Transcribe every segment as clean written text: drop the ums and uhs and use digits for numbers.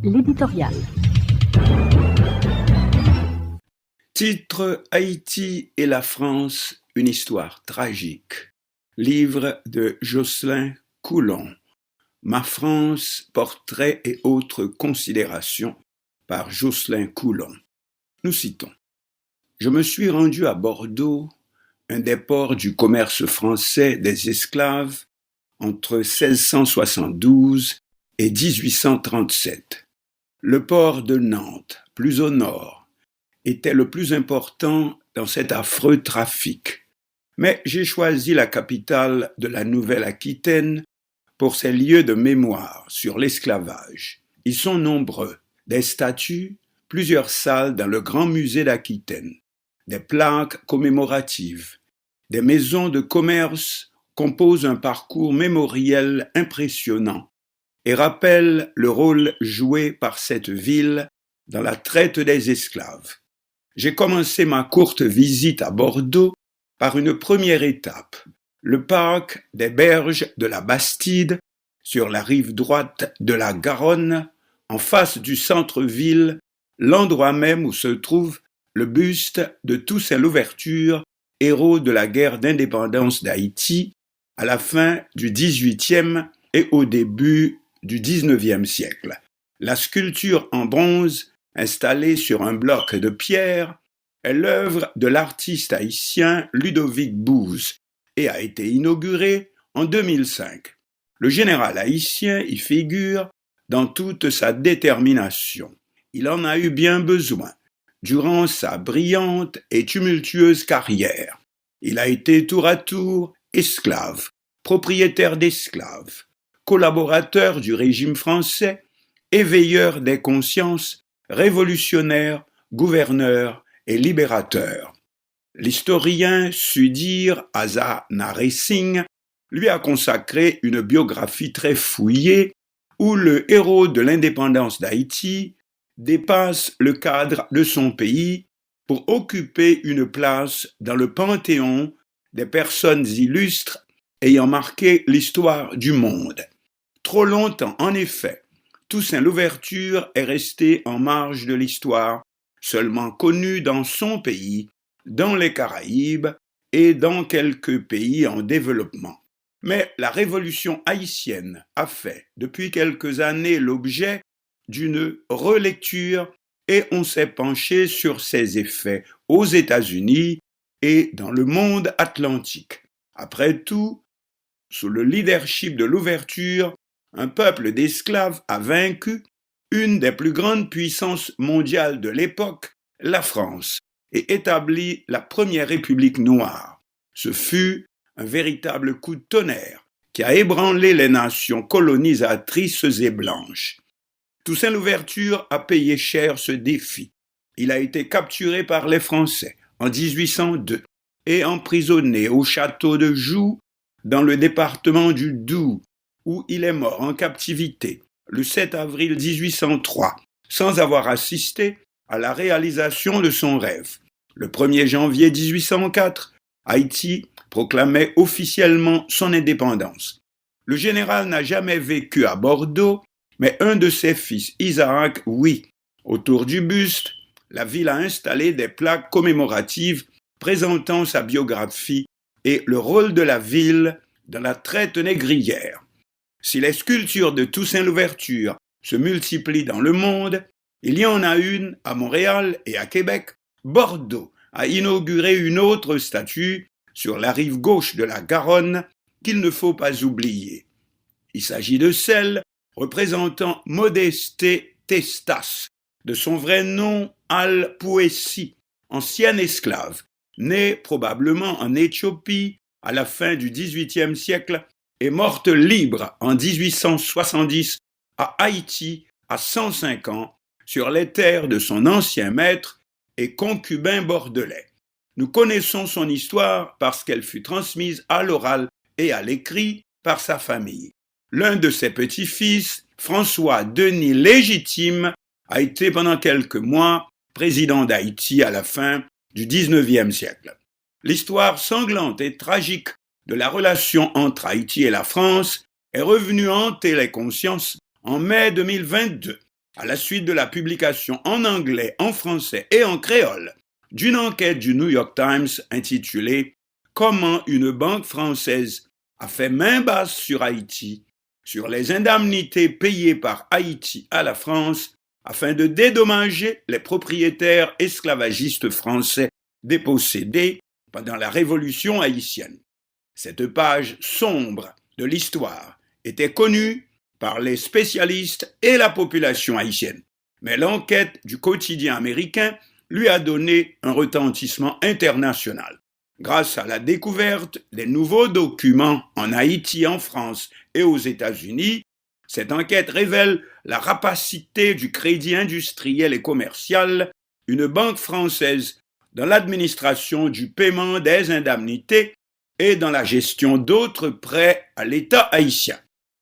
L'éditorial. Titre: Haïti et la France, une histoire tragique. Livre de Jocelyn Coulon. Ma France, portrait et autres considérations par Jocelyn Coulon. Nous citons: Je me suis rendu à Bordeaux, un des ports du commerce français des esclaves, entre 1672 et 1837. Le port de Nantes, plus au nord, était le plus important dans cet affreux trafic. Mais j'ai choisi la capitale de la Nouvelle-Aquitaine pour ses lieux de mémoire sur l'esclavage. Ils sont nombreux, des statues, plusieurs salles dans le Grand Musée d'Aquitaine, des plaques commémoratives, des maisons de commerce composent un parcours mémoriel impressionnant et rappellent le rôle joué par cette ville dans la traite des esclaves. J'ai commencé ma courte visite à Bordeaux par une première étape, le parc des Berges de la Bastide, sur la rive droite de la Garonne, en face du centre-ville, l'endroit même où se trouve le buste de Toussaint Louverture, héros de la guerre d'indépendance d'Haïti, à la fin du XVIIIe et au début du XIXe siècle. La sculpture en bronze, installée sur un bloc de pierre, est l'œuvre de l'artiste haïtien Ludovic Bouze et a été inaugurée en 2005. Le général haïtien y figure dans toute sa détermination. Il en a eu bien besoin durant sa brillante et tumultueuse carrière. Il a été tour à tour esclave, propriétaire d'esclaves, collaborateur du régime français, éveilleur des consciences, révolutionnaire, gouverneur et libérateur. L'historien Sudhir Hazanarasinghe lui a consacré une biographie très fouillée où le héros de l'indépendance d'Haïti dépasse le cadre de son pays pour occuper une place dans le panthéon des personnes illustres ayant marqué l'histoire du monde. Trop longtemps, en effet, Toussaint Louverture est resté en marge de l'histoire, seulement connu dans son pays, dans les Caraïbes et dans quelques pays en développement. Mais la révolution haïtienne a fait, depuis quelques années, l'objet d'une relecture et on s'est penché sur ses effets aux États-Unis et dans le monde atlantique. Après tout, sous le leadership de Louverture, un peuple d'esclaves a vaincu une des plus grandes puissances mondiales de l'époque, la France, et établi la première république noire. Ce fut un véritable coup de tonnerre qui a ébranlé les nations colonisatrices et blanches. Toussaint Louverture a payé cher ce défi. Il a été capturé par les Français en 1802 et emprisonné au château de Joux dans le département du Doubs, où il est mort en captivité le 7 avril 1803, sans avoir assisté à la réalisation de son rêve. Le 1er janvier 1804, Haïti proclamait officiellement son indépendance. Le général n'a jamais vécu à Bordeaux, mais un de ses fils, Isaac, oui. Autour du buste, la ville a installé des plaques commémoratives présentant sa biographie et le rôle de la ville dans la traite négrière. Si les sculptures de Toussaint Louverture se multiplient dans le monde, il y en a une à Montréal et à Québec. Bordeaux a inauguré une autre statue sur la rive gauche de la Garonne qu'il ne faut pas oublier. Il s'agit de celle représentant Modesté Testas, de son vrai nom Al-Pouessi, ancien esclave, né probablement en Éthiopie à la fin du XVIIIe siècle et morte libre en 1870 à Haïti à 105 ans sur les terres de son ancien maître et concubin bordelais. Nous connaissons son histoire parce qu'elle fut transmise à l'oral et à l'écrit par sa famille. L'un de ses petits-fils, François-Denis Légitime, a été pendant quelques mois président d'Haïti à la fin du XIXe siècle. L'histoire sanglante et tragique de la relation entre Haïti et la France est revenue hanter les consciences en mai 2022. à la suite de la publication en anglais, en français et en créole d'une enquête du New York Times intitulée « Comment une banque française a fait main basse sur Haïti, sur les indemnités payées par Haïti à la France afin de dédommager les propriétaires esclavagistes français dépossédés pendant la Révolution haïtienne. » Cette page sombre de l'histoire était connue par les spécialistes et la population haïtienne, mais l'enquête du quotidien américain lui a donné un retentissement international. Grâce à la découverte des nouveaux documents en Haïti, en France et aux États-Unis, cette enquête révèle la rapacité du crédit industriel et commercial, une banque française dans l'administration du paiement des indemnités et dans la gestion d'autres prêts à l'État haïtien.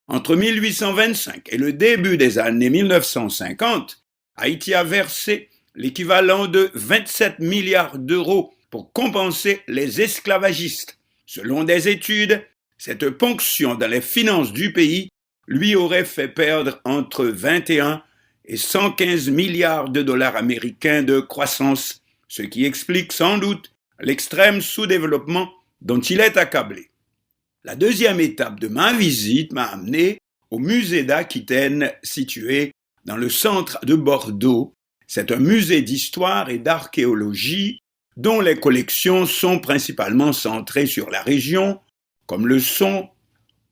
Entre 1825 et le début des années 1950, Haïti a versé l'équivalent de 27 milliards d'euros pour compenser les esclavagistes. Selon des études, cette ponction dans les finances du pays lui aurait fait perdre entre 21 et 115 milliards de dollars américains de croissance, ce qui explique sans doute l'extrême sous-développement dont il est accablé. La deuxième étape de ma visite m'a amené au musée d'Aquitaine situé dans le centre de Bordeaux. C'est un musée d'histoire et d'archéologie dont les collections sont principalement centrées sur la région, comme le sont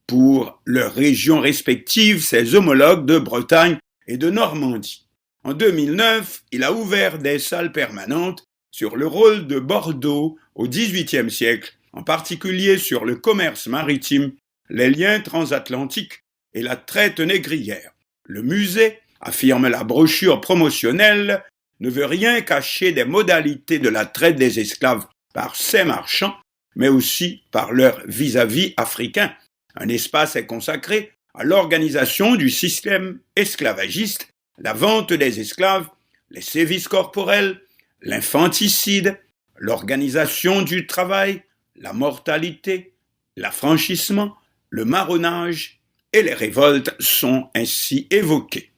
pour leurs régions respectives ses homologues de Bretagne et de Normandie. En 2009, il a ouvert des salles permanentes sur le rôle de Bordeaux au XVIIIe siècle, en particulier sur le commerce maritime, les liens transatlantiques et la traite négrière. Le musée, affirme la brochure promotionnelle, ne veut rien cacher des modalités de la traite des esclaves par ces marchands, mais aussi par leurs vis-à-vis africains. Un espace est consacré à l'organisation du système esclavagiste, la vente des esclaves, les sévices corporels, l'infanticide, l'organisation du travail, la mortalité, l'affranchissement, le marronnage et les révoltes sont ainsi évoquées.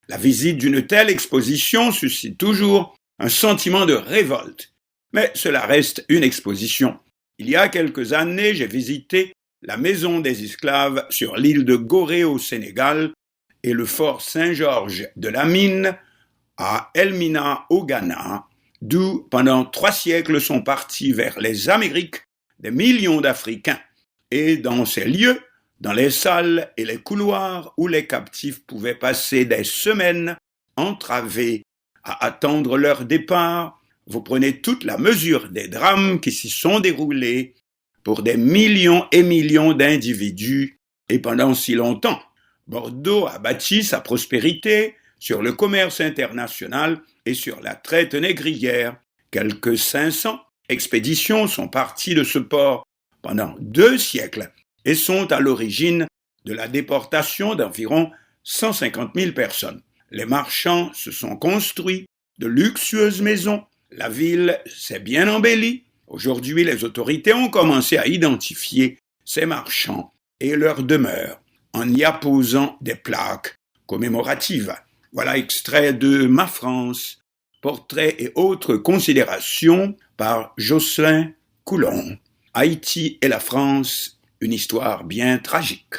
La visite d'une telle exposition suscite toujours un sentiment de révolte, mais cela reste une exposition. Il y a quelques années, j'ai visité la maison des esclaves sur l'île de Gorée au Sénégal et le fort Saint-Georges de la Mine à Elmina au Ghana, d'où pendant 3 siècles sont partis vers les Amériques des millions d'Africains. Et dans ces lieux, dans les salles et les couloirs où les captifs pouvaient passer des semaines entravés à attendre leur départ, vous prenez toute la mesure des drames qui s'y sont déroulés pour des millions et millions d'individus et pendant si longtemps. Bordeaux a bâti sa prospérité sur le commerce international et sur la traite négrière. Quelques 500 expéditions sont parties de ce port pendant 2 siècles et sont à l'origine de la déportation d'environ 150 000 personnes. Les marchands se sont construits de luxueuses maisons. La ville s'est bien embellie. Aujourd'hui, les autorités ont commencé à identifier ces marchands et leurs demeures en y apposant des plaques commémoratives. Voilà extrait de Ma France, portrait et autres considérations par Jocelyn Coulon. Haïti et la France, une histoire bien tragique.